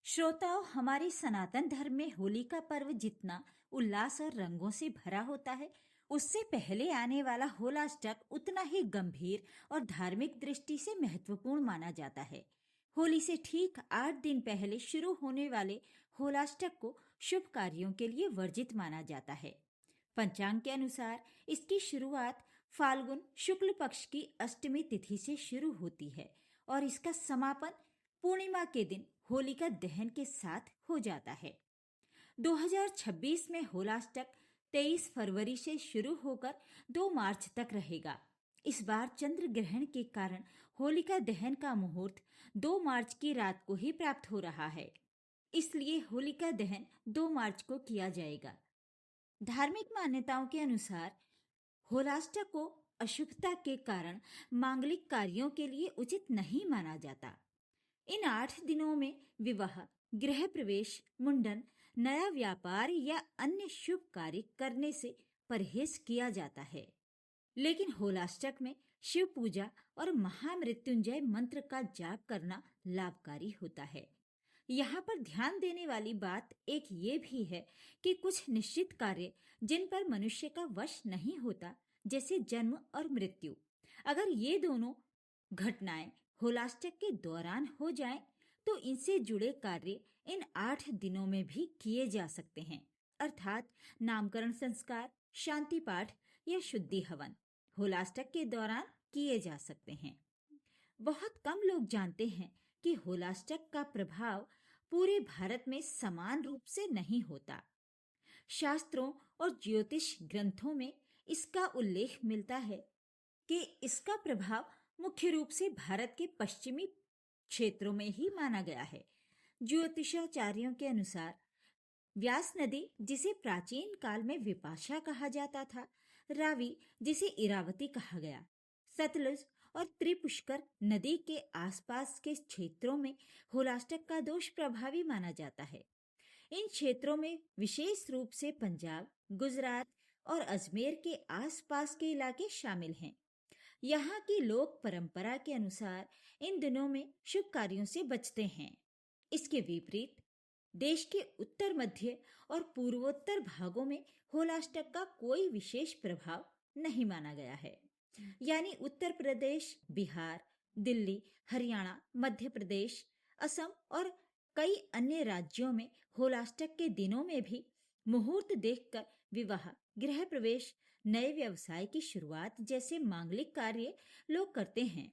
श्रोताओं, हमारे सनातन धर्म में होली का पर्व जितना उल्लास और रंगों से भरा होता है, उससे पहले आने वाला होलाष्टक उतना ही गंभीर और धार्मिक दृष्टि से महत्वपूर्ण माना जाता है। होली से ठीक 8 दिन पहले शुरू होने वाले होलाष्टक को शुभ कार्यों के लिए वर्जित माना जाता है। पंचांग के अनुसार इसकी शुरुआत फाल्गुन शुक्ल पक्ष की अष्टमी तिथि से शुरू होती है और इसका समापन पूर्णिमा के दिन होलिका दहन के साथ हो जाता है। 2026 में होलाष्टक 23 फरवरी से शुरू होकर 2 मार्च तक रहेगा। इस बार चंद्र ग्रहण के कारण होलिका दहन का मुहूर्त 2 मार्च की रात को ही प्राप्त हो रहा है, इसलिए होलिका दहन 2 मार्च को किया जाएगा। धार्मिक मान्यताओं के अनुसार होलाष्टक को अशुभता के कारण मांगलिक कार्यों के लिए उचित नहीं माना जाता। इन 8 दिनों में विवाह, गृह प्रवेश, मुंडन, नया व्यापार या अन्य शुभ कार्य करने से परहेज किया जाता है। लेकिन होलाष्टक में शिव पूजा और महामृत्युंजय मंत्र का जाप करना लाभकारी होता है। यहाँ पर ध्यान देने वाली बात एक ये भी है कि कुछ निश्चित कार्य जिन पर मनुष्य का वश नहीं होता, जैसे जन्म और मृत्यु, अगर ये दोनों घटनाएं होलाष्टक के दौरान हो जाएं, तो इनसे जुड़े कार्य इन 8 दिनों में भी किए जा सकते हैं, अर्थात नामकरण संस्कार, शांति पाठ या शुद्धि हवन होलाष्टक के दौरान किए जा सकते हैं। बहुत कम लोग जानते हैं कि होलाष्टक का प्रभाव पूरे भारत में समान रूप से नहीं होता। शास्त्रों और ज्योतिष ग्रंथों में इसका उल्लेख मिलता है कि इसका प्रभाव मुख्य रूप से भारत के पश्चिमी क्षेत्रों में ही माना गया है। ज्योतिषाचार्यों के अनुसार व्यास नदी, जिसे प्राचीन काल में विपाशा कहा जाता था, रावी, जिसे इरावती कहा गया, सतलुज और त्रिपुष्कर नदी के आसपास के क्षेत्रों में होलाष्टक का दोष प्रभावी माना जाता है। इन क्षेत्रों में विशेष रूप से पंजाब, गुजरात और अजमेर के आसपास के इलाके शामिल हैं। यहाँ की लोक परंपरा के अनुसार इन दिनों में शुभ कार्यों से बचते हैं। इसके विपरीत देश के उत्तर, मध्य और पूर्वोत्तर भागों में होलाष्टक का कोई विशेष प्रभाव नहीं माना गया है। यानी उत्तर प्रदेश, बिहार, दिल्ली, हरियाणा, मध्य प्रदेश, असम और कई अन्य राज्यों में होलाष्टक के दिनों में भी मुहूर्त देखकर विवाह, गृह प्रवेश, नए व्यवसाय की शुरुआत जैसे मांगलिक कार्य लोग करते हैं।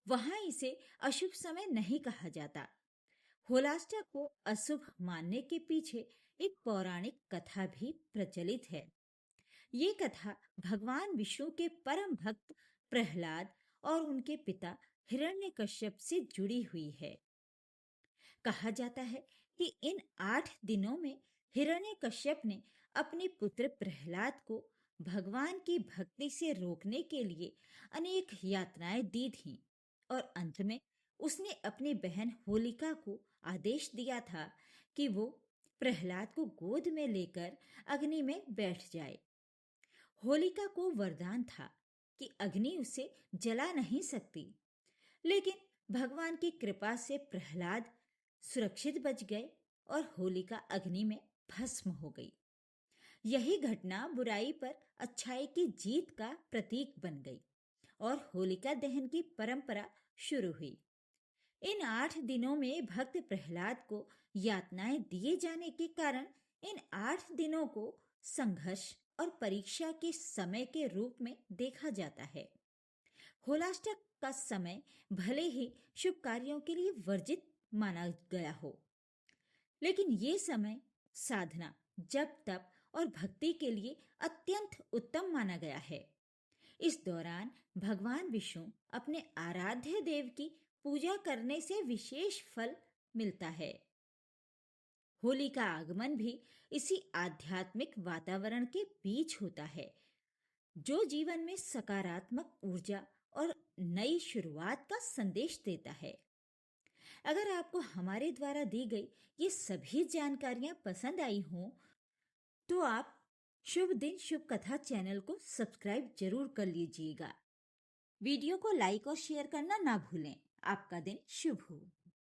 वहां इसे अशुभ समय नहीं कहा जाता। होलाष्टक को अशुभ मानने के पीछे एक पौराणिक कथा भी प्रचलित है। ये कथा भगवान विष्णु के परम भक्त प्रहलाद और उनके पिता हिरण्यकश्यप से जुड़ी हुई है। कहा जाता है कि इन 8 दिनों में हिरण्यकश्यप ने अपने पुत्र प्रहलाद को भगवान की भक्ति से रोकने के लिए अनेक यातनाएं दी थीं और अंत में उसने अपनी बहन होलिका को आदेश दिया था कि वो प्रहलाद को गोद में लेकर अग्नि में बैठ जाए। होलिका को वरदान था कि अग्नि उसे जला नहीं सकती, लेकिन भगवान की कृपा से प्रहलाद सुरक्षित बच गए और होलिका अग्नि में भस्म हो गई। यही घटना बुराई पर अच्छाई की जीत का प्रतीक बन गई और होलिका दहन की परंपरा शुरू हुई। इन 8 दिनों में भक्त प्रहलाद को यातनाएं दिए जाने के कारण इन 8 दिनों को संघर्ष और परीक्षा के समय के रूप में देखा जाता है। होलाष्टक का समय भले ही शुभ कार्यों के लिए वर्जित माना गया हो, लेकिन ये समय साधना, जप, तप और भक्ति के लिए अत्यंत उत्तम माना गया है। इस दौरान भगवान विष्णु अपने आराध्य देव की पूजा करने से विशेष फल मिलता है। होली का आगमन भी इसी आध्यात्मिक वातावरण के बीच होता है, जो जीवन में सकारात्मक ऊर्जा और नई शुरुआत का संदेश देता है। अगर आपको हमारे द्वारा दी गई ये सभी जानकारियां पसंद आई हों, तो आप शुभ दिन शुभ कथा चैनल को सब्सक्राइब जरूर कर लीजिएगा। वीडियो को लाइक और शेयर करना ना भूलें। आपका दिन शुभ हो।